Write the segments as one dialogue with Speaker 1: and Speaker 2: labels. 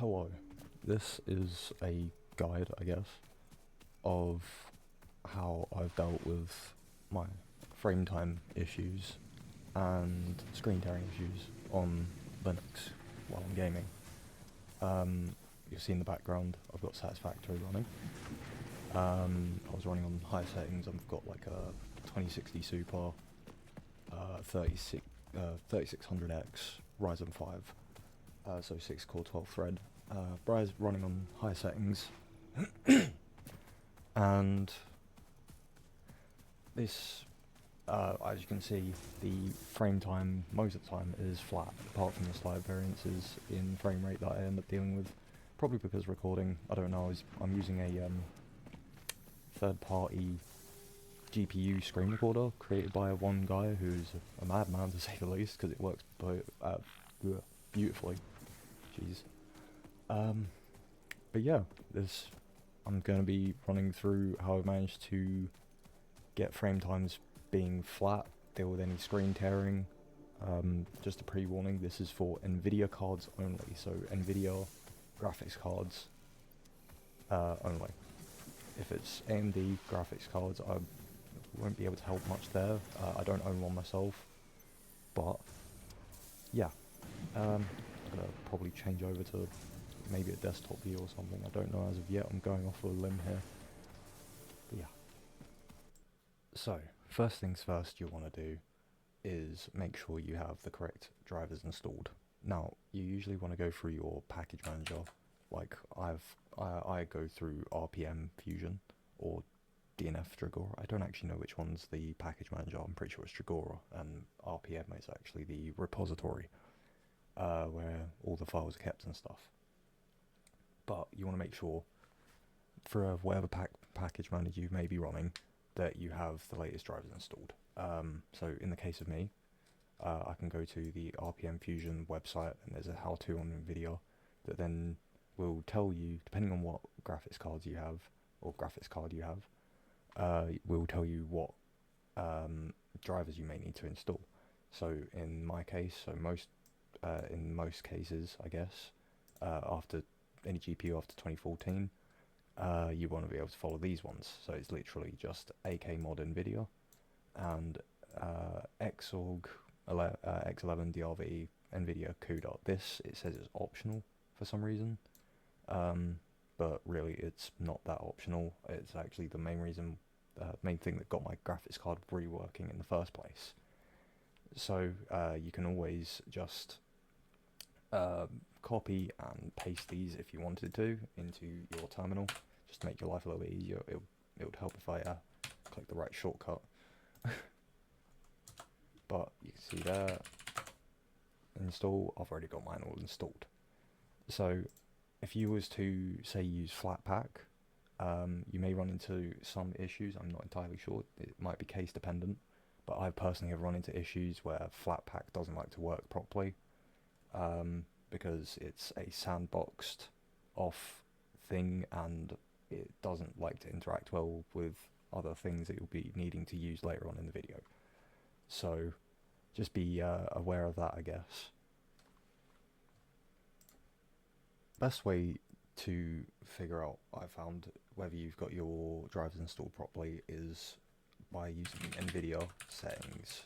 Speaker 1: Hello, this is a guide, I guess, of how I've dealt with my frame time issues and screen tearing issues on Linux while I'm gaming. You'll see in the background I've got Satisfactory running. I was running on high settings. I've got like a 2060 Super 3600X Ryzen 5, so 6 core 12 thread. Bry's running on high settings, and this, as you can see, the frame time most of the time is flat, apart from the slight variances in frame rate that I end up dealing with, probably because recording, I don't know, I'm using a third-party GPU screen recorder created by one guy who's a madman, to say the least, because it works beautifully. Jeez. But yeah, I'm going to be running through how I managed to get frame times being flat, deal with any screen tearing. Just a pre-warning, this is for NVIDIA cards only, so NVIDIA graphics cards only. If it's AMD graphics cards, I won't be able to help much there. I don't own one myself, but yeah, I'm gonna probably change over to maybe a desktop view or something. I don't know as of yet. I'm going off a limb here. But yeah. So first things first, you want to do is make sure you have the correct drivers installed. Now you usually want to go through your package manager. Like I go through RPM Fusion or DNF Dragora. I don't actually know which one's the package manager. I'm pretty sure it's Dragora, and RPM is actually the repository where all the files are kept and stuff. But you want to make sure for whatever package manager you may be running that you have the latest drivers installed. So in the case of me, I can go to the RPM Fusion website, and there's a how-to on NVIDIA that then will tell you, depending on what graphics cards you have or graphics card you have, will tell you what drivers you may need to install. So in my case, in most cases, I guess, after any GPU after 2014, you want to be able to follow these ones. So it's literally just akmod NVIDIA and xorg x11 drv NVIDIA CUDA. This, it says it's optional for some reason, but really it's not that optional. It's actually the main reason, main thing that got my graphics card reworking in the first place. So you can always just copy and paste these if you wanted to into your terminal, just to make your life a little bit easier. It would help if I click the right shortcut. But you can see there, install. I've already got mine all installed. So if you was to say use Flatpak, you may run into some issues. I'm not entirely sure. It might be case dependent, but I personally have run into issues where Flatpak doesn't like to work properly. Because it's a sandboxed off thing, and it doesn't like to interact well with other things that you'll be needing to use later on in the video. So just be aware of that, I guess. Best way to figure out, I found, whether you've got your drivers installed properly is by using NVIDIA settings.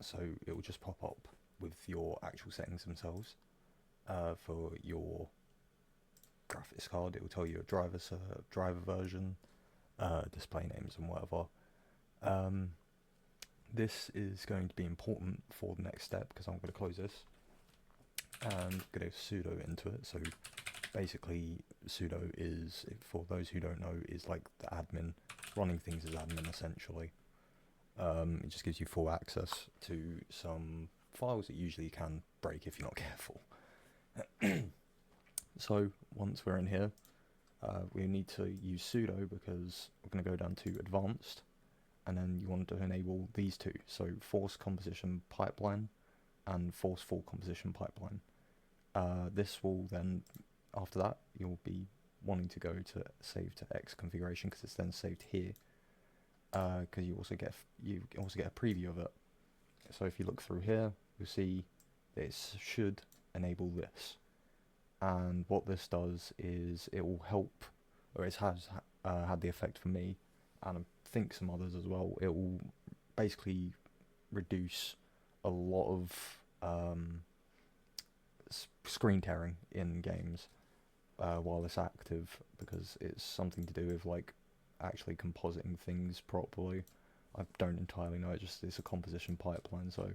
Speaker 1: So it will just pop up with your actual settings themselves. For your graphics card, it will tell you a driver version, display names and whatever. This is going to be important for the next step, because I'm going to close this and going to sudo into it. So basically sudo is, for those who don't know, is like the admin, running things as admin essentially. It just gives you full access to some files that usually can break if you're not careful. So once we're in here, we need to use sudo, because we're going to go down to advanced, and then you want to enable these two, so force composition pipeline and forceful composition pipeline. This will then, after that, you'll be wanting to go to save to X configuration, because it's then saved here, because you also get a preview of it. So if you look through here, you'll see it should enable this. and what this does is it will help, or it has had the effect for me, and I think some others as well. It will basically reduce a lot of screen tearing in games while it's active, because it's something to do with like actually compositing things properly. I don't entirely know, it's a composition pipeline, so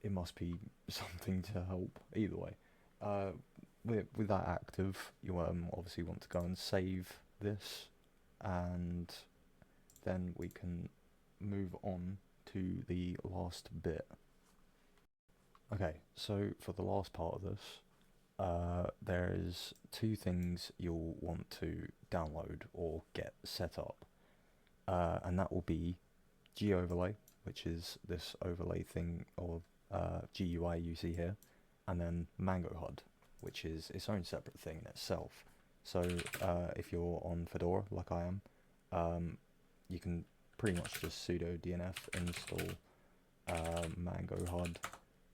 Speaker 1: it must be something to help. Either way, with that active, you obviously want to go and save this, and then we can move on to the last bit. Okay, so for the last part of this, there's two things you'll want to download or get set up, and that will be GOverlay, which is this overlay thing, or GUI you see here, and then Mango HUD, which is its own separate thing in itself. So if you're on Fedora, like I am, you can pretty much just sudo dnf install Mango HUD,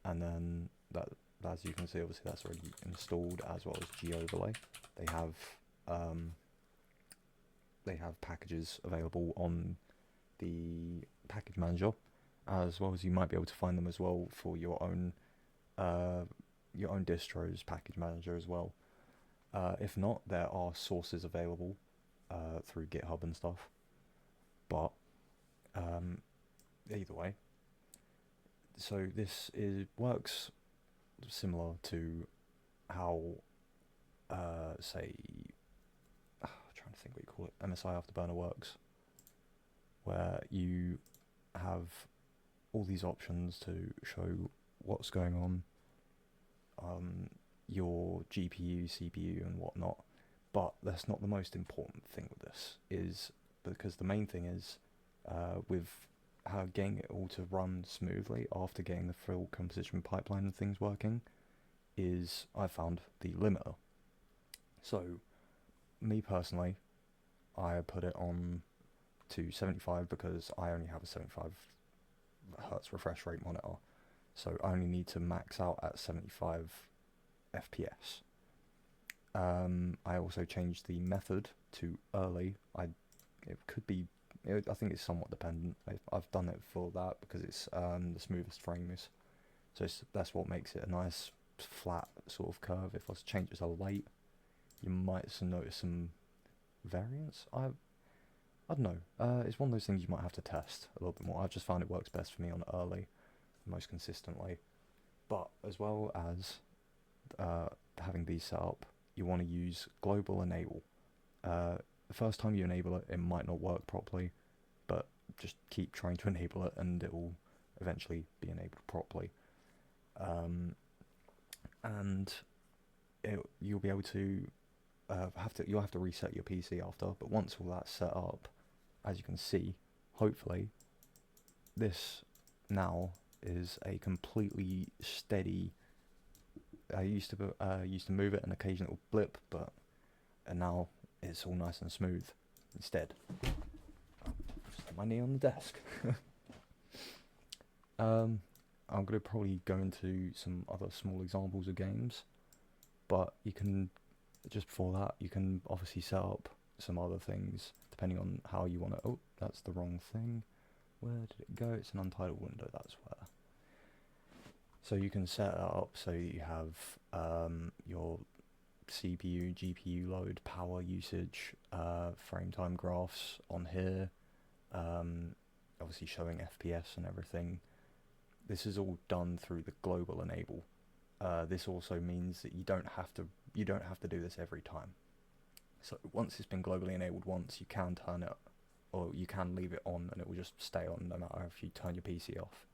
Speaker 1: and then that, as you can see, obviously that's already installed, as well as GOverlay. They have packages available on the package manager, as well as you might be able to find them as well for your own distro's package manager as well. If not, there are sources available through GitHub and stuff. But either way, so this works similar to how, say, I'm trying to think what you call it, MSI Afterburner works, where you have all these options to show what's going on, your GPU, CPU, and whatnot. But that's not the most important thing with this, is because the main thing is with how getting it all to run smoothly after getting the full composition pipeline and things working, is I found the limiter. So me personally, I put it on to 75 because I only have a 75 hertz refresh rate monitor, so I only need to max out at 75 FPS. I also changed the method to early. I think it's somewhat dependent. I've done it for that because it's the smoothest frames, so that's what makes it a nice flat sort of curve. If I was to change it to light, you might notice some variance. I don't know. It's one of those things you might have to test a little bit more. I've just found it works best for me on early, most consistently. But as well as having these set up, you want to use global enable. The first time you enable it, it might not work properly, but just keep trying to enable it, and it will eventually be enabled properly. And you'll be able to you'll have to reset your PC after. But once all that's set up, as you can see, hopefully, this now is a completely steady. I used to move it, and occasionally it'll blip, and now it's all nice and smooth. Instead, just put my knee on the desk. I'm gonna probably go into some other small examples of games, but you can, just before that, you can obviously set up some other things depending on how you want to. Oh, that's the wrong thing. Where did it go? It's an untitled window. That's where. So you can set it up so you have your CPU, GPU load, power usage, frame time graphs on here, obviously showing FPS and everything. This is all done through the global enable. This also means that you don't have to do this every time. So once it's been globally enabled once, you can turn it, or you can leave it on, and it will just stay on no matter if you turn your PC off.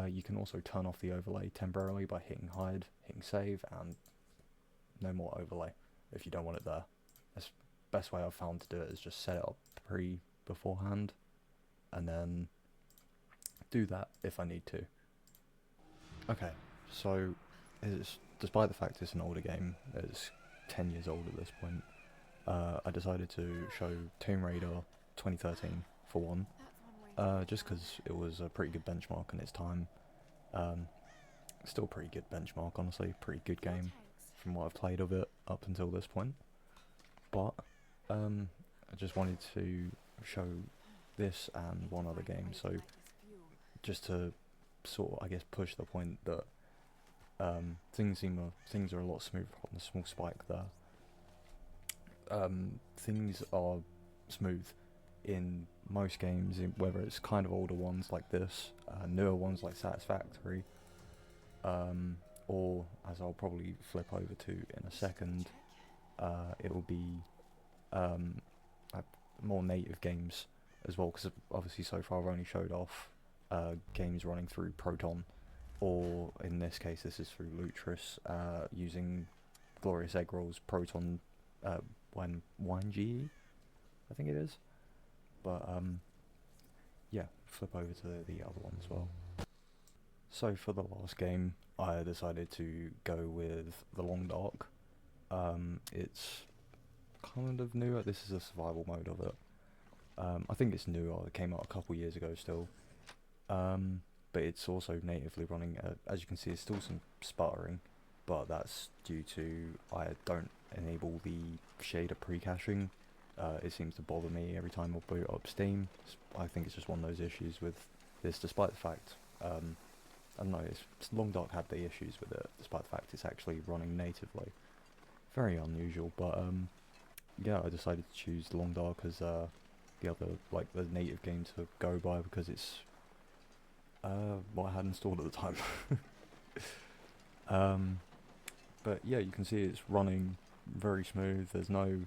Speaker 1: You can also turn off the overlay temporarily by hitting hide, hitting save, and no more overlay if you don't want it there. That's the best way I've found to do it, is just set it up beforehand, and then do that if I need to. Okay, so despite the fact it's an older game, it's 10 years old at this point, I decided to show Tomb Raider 2013 for one. Just because it was a pretty good benchmark in its time. Still a pretty good benchmark, honestly, pretty good game. from what I've played of it up until this point. But I just wanted to show this and one other game, so just to sort of, I guess, push the point that things are a lot smoother on the small spike there. Things are smooth in most games, whether it's kind of older ones like this, newer ones like Satisfactory, or, as I'll probably flip over to in a second, it will be more native games as well, because obviously so far I've only showed off games running through Proton, or in this case this is through Lutris, using Glorious Egg Roll's Proton 1G, I think it is. But yeah, flip over to the other one as well. So for the last game, I decided to go with The Long Dark. It's kind of newer. This is a survival mode of it. I think it's newer. It came out a couple years ago still. But it's also natively running. As you can see, there's still some sputtering, but that's due to I don't enable the shader pre-caching. It seems to bother me every time I boot up Steam. I think it's just one of those issues with this, despite the fact, I don't know, Long Dark had the issues with it, despite the fact it's actually running natively. Very unusual, but yeah, I decided to choose Long Dark as the other, like, the native game to go by, because it's what I had installed at the time. But yeah, you can see it's running very smooth. There's no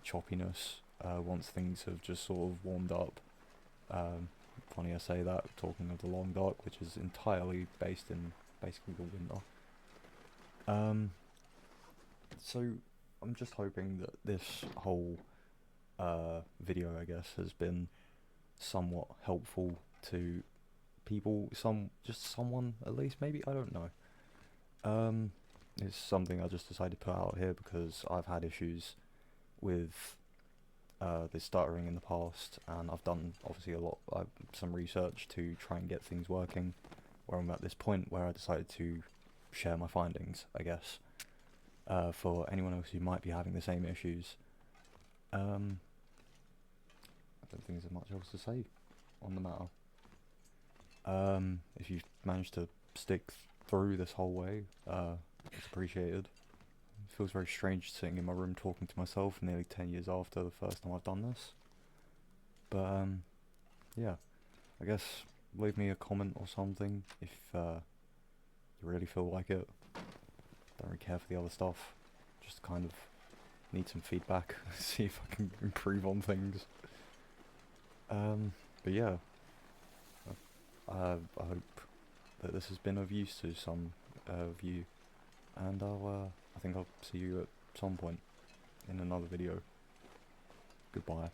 Speaker 1: choppiness once things have just sort of warmed up. Funny I say that, talking of the Long Dark, which is entirely based in basically the winter. So I'm just hoping that this whole video, I guess, has been somewhat helpful to people, someone at least, maybe, I don't know. It's something I just decided to put out here because I've had issues with this stuttering in the past, and I've done obviously some research to try and get things working, where I'm at this point where I decided to share my findings, I guess, for anyone else who might be having the same issues. I don't think there's much else to say on the matter. If you've managed to stick through this whole way, it's appreciated. It feels very strange sitting in my room talking to myself nearly 10 years after the first time I've done this. But yeah, I guess leave me a comment or something if you really feel like it. Don't really care for the other stuff, just kind of need some feedback, see if I can improve on things. But yeah, I hope that this has been of use to some of you, and I think I'll see you at some point in another video. Goodbye.